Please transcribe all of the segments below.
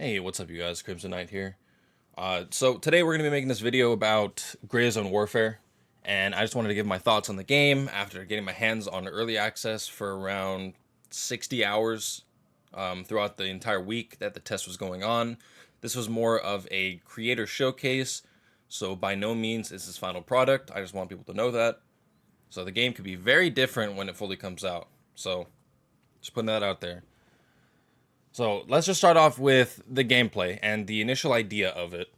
Hey, what's up, you guys? Crimson Knight here. So today we're going to be making this video about GrayZone Warfare, and I just wanted to give my thoughts on the game after getting my hands on early access for around 60 hours throughout the entire week that the test was going on. This was more of a creator showcase, so by no means is this final product. I just want people to know that. So the game could be very different when it fully comes out. So just putting that out there. So let's just start off with the gameplay and the initial idea of it.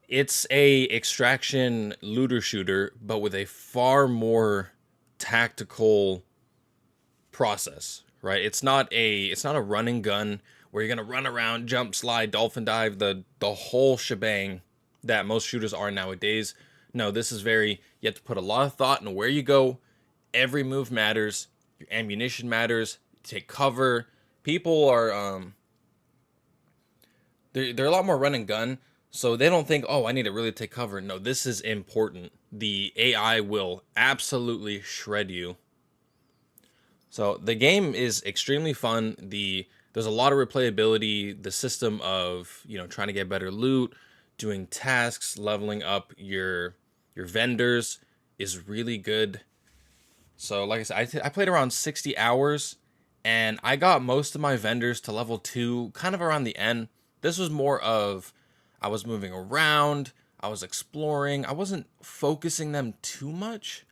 It's a extraction looter shooter, but with a far more tactical process, right? It's not a run and gun where you're gonna run around, jump, slide, dolphin dive, the whole shebang that most shooters are nowadays. No, this is very you have to put a lot of thought in where you go. Every move matters. Your ammunition matters. Take cover. People are they're a lot more run and gun, so they don't think, oh, I need to really take cover. No, this is important. The AI will absolutely shred you. So the game is extremely fun. There's a lot of replayability. The system of trying to get better loot, doing tasks, leveling up your vendors is really good. So like I said, I played around 60 hours, and I got most of my vendors to level 2 kind of around the end. This was more of I was moving around, I was exploring, I wasn't focusing them too much,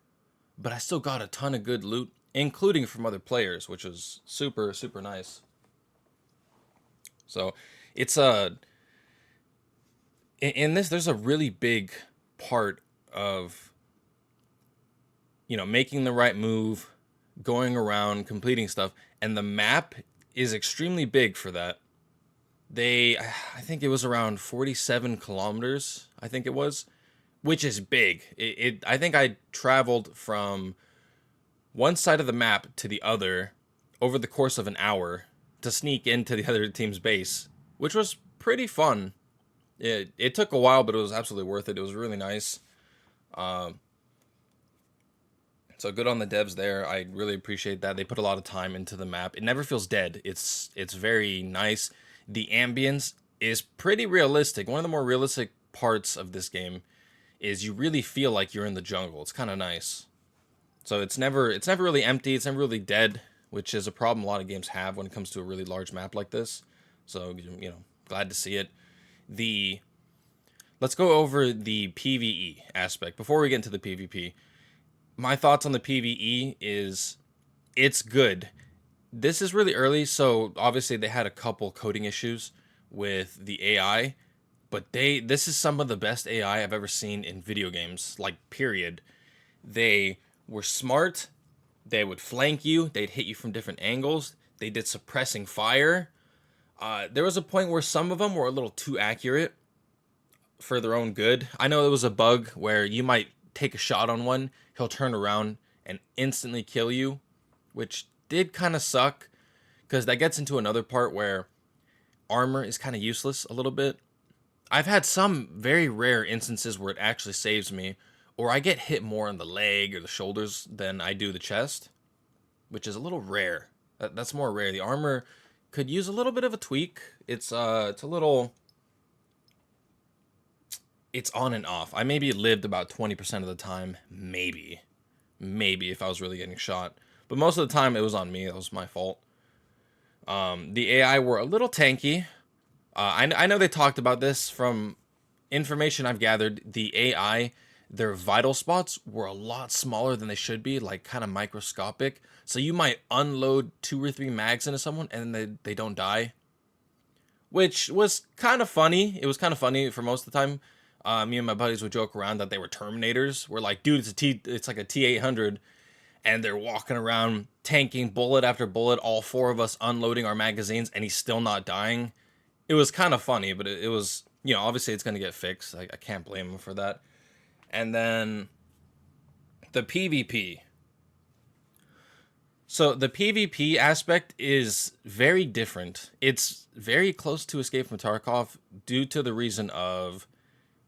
but I still got a ton of good loot, including from other players, which was super, super nice. So it's a in this there's a really big part of making the right move, going around, completing stuff, and the map is extremely big for that. I think it was around 47 kilometers, I think it was, which is big. I think I traveled from one side of the map to the other over the course of an hour to sneak into the other team's base, which was pretty fun. It took a while, but it was absolutely worth it. It was really nice. Um, So good on the devs there. I really appreciate that. They put a lot of time into the map. It never feels dead. It's very nice. The ambience is pretty realistic. One of the more realistic parts of this game is you really feel like you're in the jungle. It's kind of nice. So it's never really empty. It's never really dead, which is a problem a lot of games have when it comes to a really large map like this. So glad to see it. The Let's go over the PvE aspect before we get into the PvP. My thoughts on the PvE is it's good. This is really early, so obviously they had a couple coding issues with the AI, but this is some of the best AI I've ever seen in video games, like period. They were smart. They would flank you. They'd hit you from different angles. They did suppressing fire. There was a point where some of them were a little too accurate for their own good. I know it was a bug where you might take a shot on one, he'll turn around and instantly kill you, which did kind of suck because that gets into another part where armor is kind of useless a little bit. I've had some very rare instances where it actually saves me, or I get hit more on the leg or the shoulders than I do the chest, which is a little rare. That's more rare. The armor could use a little bit of a tweak. It's a little it's on and off. I maybe lived about 20% of the time, maybe if I was really getting shot. But most of the time it was on me. That was my fault. The AI were a little tanky. I know they talked about this from information I've gathered. The AI, their vital spots were a lot smaller than they should be, like kind of microscopic. So you might unload 2 or 3 mags into someone and they don't die, which was kind of funny. It was kind of funny for most of the time. Me and my buddies would joke around that they were Terminators. We're like, dude, it's like a T-800, and they're walking around tanking bullet after bullet. All 4 of us unloading our magazines, and he's still not dying. It was kind of funny, but it was obviously it's gonna get fixed. I can't blame him for that. And then the PvP. So the PvP aspect is very different. It's very close to Escape from Tarkov due to the reason of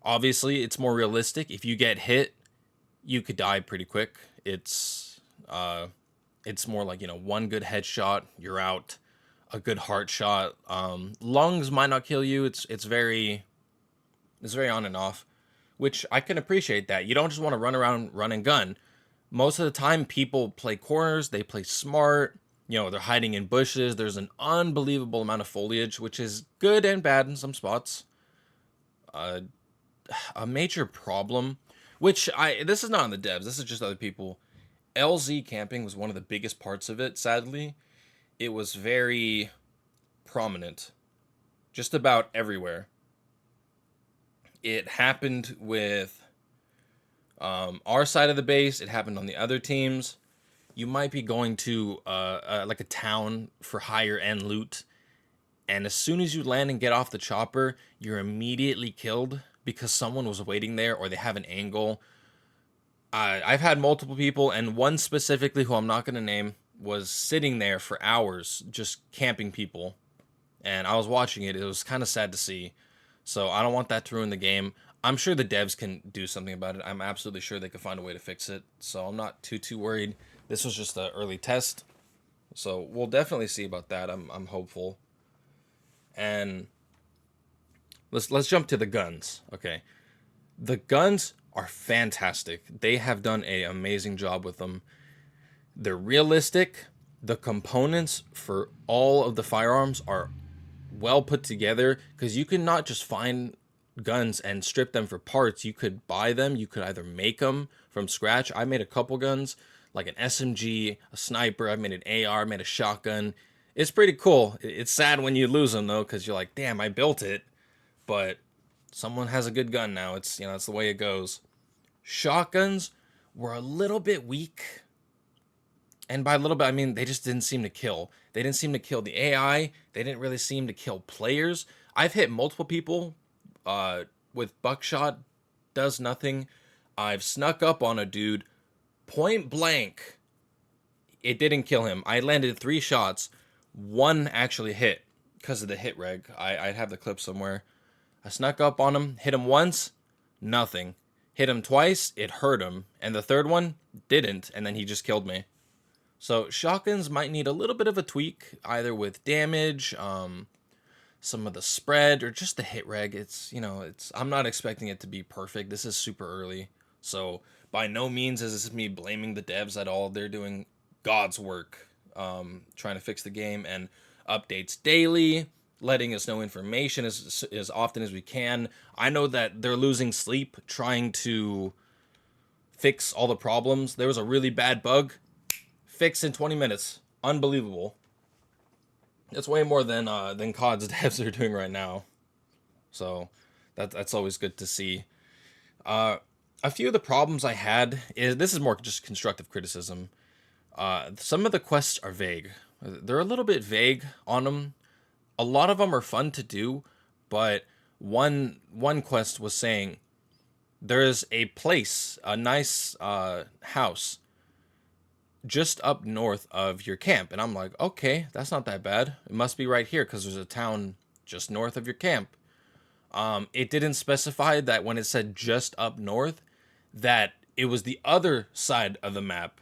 obviously it's more realistic. If you get hit, you could die pretty quick. It's more like one good headshot, you're out. a good heart shot. Lungs might not kill you. It's very on and off, which I can appreciate that. You don't just want to run around run and gun. Most of the time people play corners, they play smart, they're hiding in bushes. There's an unbelievable amount of foliage, which is good and bad in some spots. A major problem, which this is not on the devs, this is just other people. LZ camping was one of the biggest parts of it, sadly. It was very prominent just about everywhere. It happened with our side of the base. It happened on the other teams. You might be going to like a town for higher end loot, and as soon as you land and get off the chopper, you're immediately killed because someone was waiting there or they have an angle. I've had multiple people, and one specifically who I'm not going to name was sitting there for hours just camping people, and I was watching it. It was kind of sad to see. So I don't want that to ruin the game. I'm sure the devs can do something about it. I'm absolutely sure they could find a way to fix it. So I'm not too worried. This was just an early test. So we'll definitely see about that. I'm hopeful. And let's jump to the guns. Okay. The guns are fantastic. They have done an amazing job with them. They're realistic. The components for all of the firearms are well put together, because you can not just find guns and strip them for parts. You could buy them. You could either make them from scratch. I made a couple guns, like an SMG, a sniper. I made an AR, made a shotgun. It's pretty cool. It's sad when you lose them though, because you're like, damn, I built it, but someone has a good gun now. It's it's the way it goes. Shotguns were a little bit weak. And by a little bit, I mean they just didn't seem to kill. They didn't seem to kill the AI. They didn't really seem to kill players. I've hit multiple people with buckshot. Does nothing. I've snuck up on a dude point blank. It didn't kill him. I landed 3 shots. One actually hit because of the hit reg. I'd have the clip somewhere. I snuck up on him, hit him once, nothing. Hit him twice, it hurt him. And the third one didn't, and then he just killed me. So shotguns might need a little bit of a tweak, either with damage, some of the spread, or just the hit reg. I'm not expecting it to be perfect. This is super early. So by no means is this me blaming the devs at all. They're doing God's work, trying to fix the game, and updates daily, letting us know information as often as we can. I know that they're losing sleep trying to fix all the problems. There was a really bad bug. Fixed in 20 minutes. Unbelievable. It's way more than COD's devs are doing right now. So that's always good to see. A few of the problems I had this is more just constructive criticism. Some of the quests are vague. They're a little bit vague on them. A lot of them are fun to do, but one quest was saying there's a place, a nice house just up north of your camp. And I'm like, okay, that's not that bad. It must be right here because there's a town just north of your camp. It didn't specify that when it said just up north, that it was the other side of the map.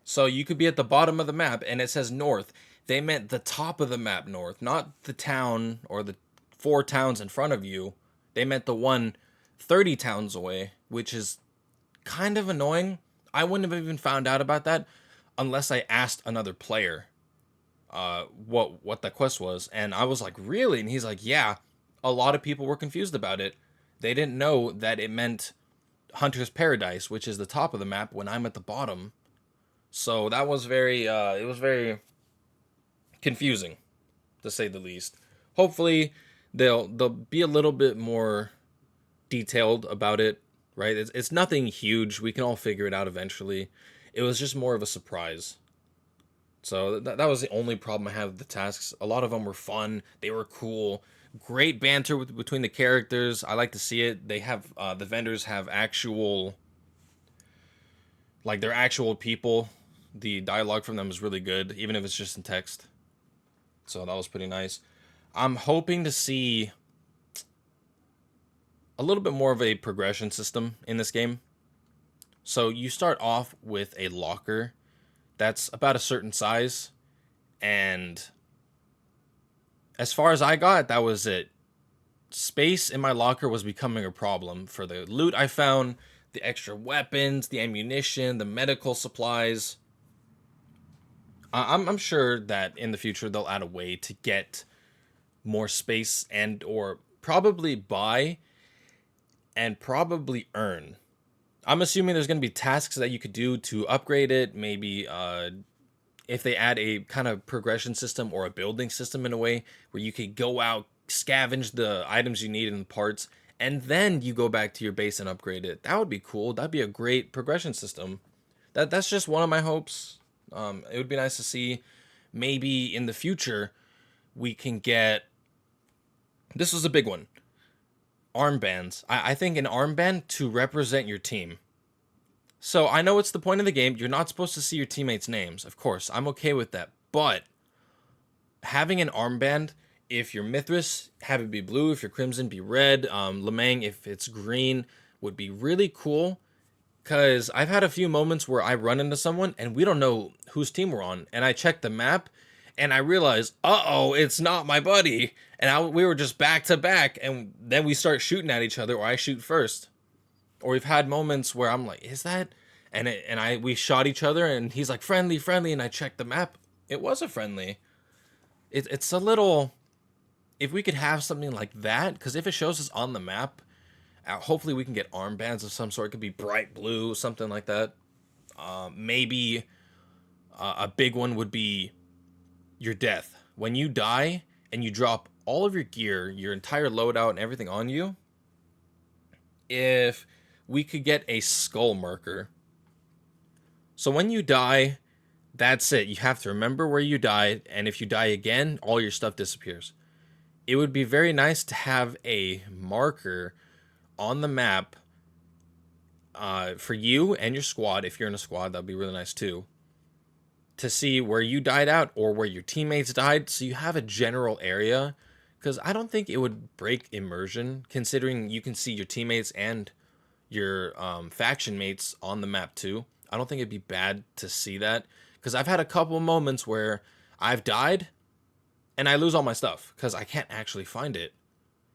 So you could be at the bottom of the map and it says north. They meant the top of the map north, not the town or the 4 towns in front of you. They meant the one 30 towns away, which is kind of annoying. I wouldn't have even found out about that unless I asked another player what the quest was. And I was like, really? And he's like, yeah, a lot of people were confused about it. They didn't know that it meant Hunter's Paradise, which is the top of the map, when I'm at the bottom. So that was it was very confusing, to say the least. Hopefully they'll be a little bit more detailed about it. Right? It's nothing huge. We can all figure it out eventually. It was just more of a surprise. So that was the only problem I had with the tasks. A lot of them were fun. They were cool. Great banter between the characters. I like to see it. They have the vendors have actual, like, they're actual people. The dialogue from them is really good, even if it's just in text. So that was pretty nice. I'm hoping to see a little bit more of a progression system in this game. So you start off with a locker that's about a certain size, and As far as I got, that was it. Space in my locker was becoming a problem for the loot I found, the extra weapons, the ammunition, the medical supplies. I'm sure that in the future they'll add a way to get more space and or probably buy and probably earn. I'm assuming there's going to be tasks that you could do to upgrade it. Maybe if they add a kind of progression system or a building system in a way where you could go out, scavenge the items you need and the parts, and then you go back to your base and upgrade it. That would be cool. That'd be a great progression system. That's just one of my hopes. It would be nice to see. Maybe in the future we can get. This was a big one. Armbands. I think an armband to represent your team. So I know it's the point of the game. You're not supposed to see your teammates' names. Of course, I'm okay with that. But having an armband, if you're Mithras, have it be blue. If you're Crimson, be red. Lemang, if it's green, would be really cool. Because I've had a few moments where I run into someone and we don't know whose team we're on. And I check the map and I realize, uh-oh, it's not my buddy. And we were just back to back. And then we start shooting at each other, or I shoot first. Or we've had moments where I'm like, is that? We shot each other and he's like, friendly, friendly. And I checked the map. It was a friendly. It's a little, if we could have something like that, because if it shows us on the map, hopefully we can get armbands of some sort. It could be bright blue, something like that. Maybe a big one would be your death. When you die and you drop all of your gear, your entire loadout and everything on you, if we could get a skull marker. So when you die, that's it. You have to remember where you died, and if you die again, all your stuff disappears. It would be very nice to have a marker on the map for you and your squad. If you're in a squad, that'd be really nice too, to see where you died out or where your teammates died, so you have a general area. Because I don't think it would break immersion, considering you can see your teammates and your faction mates on the map too. I don't think it'd be bad to see that, because I've had a couple moments where I've died and I lose all my stuff because I can't actually find it.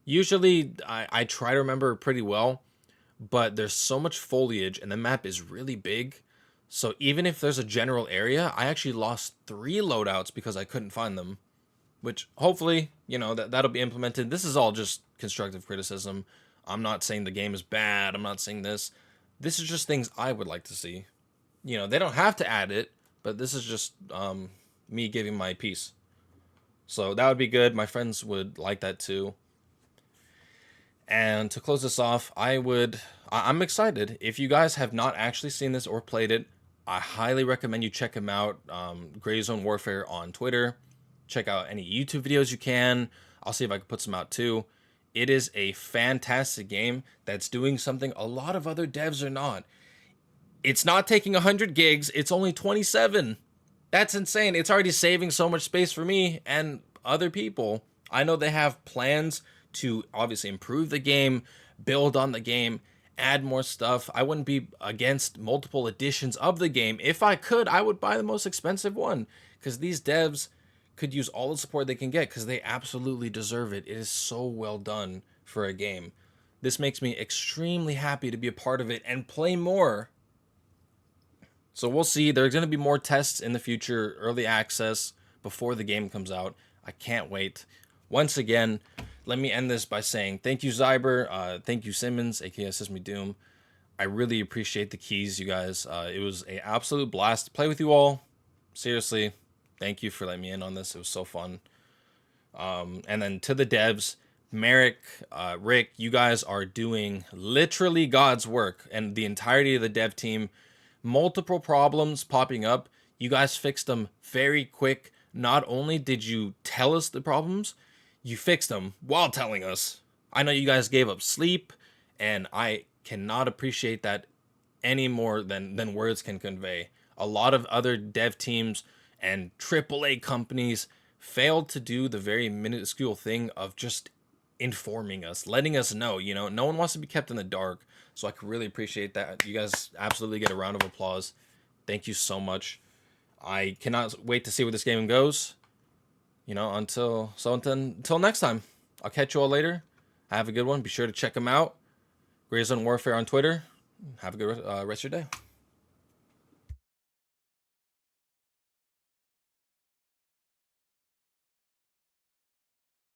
Usually I try to remember pretty well, but there's so much foliage and the map is really big. So even if there's a general area, I actually lost 3 loadouts because I couldn't find them, which hopefully, that'll be implemented. This is all just constructive criticism. I'm not saying the game is bad. I'm not saying this. This is just things I would like to see. They don't have to add it, but this is just me giving my piece. So that would be good. My friends would like that too. And to close this off, I'm excited. If you guys have not actually seen this or played it, I highly recommend you check him out. GrayZone Warfare on Twitter. Check out any YouTube videos you can. I'll see if I can put some out too. It is a fantastic game that's doing something a lot of other devs are not. It's not taking 100 gigs. It's only 27. That's insane. It's already saving so much space for me and other people. I know they have plans to obviously improve the game, build on the game, add more stuff. I wouldn't be against multiple editions of the game. If I could, I would buy the most expensive one, because these devs could use all the support they can get, because they absolutely deserve it. It is so well done for a game. This makes me extremely happy to be a part of it and play more. So we'll see. There's going to be more tests in the future, early access, before the game comes out. I can't wait. Once again, let me end this by saying thank you, Zyber. Thank you, Simmons, aka Sesame Doom. I really appreciate the keys, you guys. It was an absolute blast to play with you all. Seriously, thank you for letting me in on this. It was so fun. And then to the devs, Merrick, Rick, you guys are doing literally God's work, and the entirety of the dev team. Multiple problems popping up. You guys fixed them very quick. Not only did you tell us the problems, you fixed them while telling us. I know you guys gave up sleep, and I cannot appreciate that any more than words can convey. A lot of other dev teams and AAA companies failed to do the very minuscule thing of just informing us, letting us know. No one wants to be kept in the dark. So I could really appreciate that. You guys absolutely get a round of applause. Thank you so much. I cannot wait to see where this game goes. until next time, I'll catch you all later. Have a good one. Be sure to check them out. GrayZone Warfare on Twitter. Have a good rest of your day.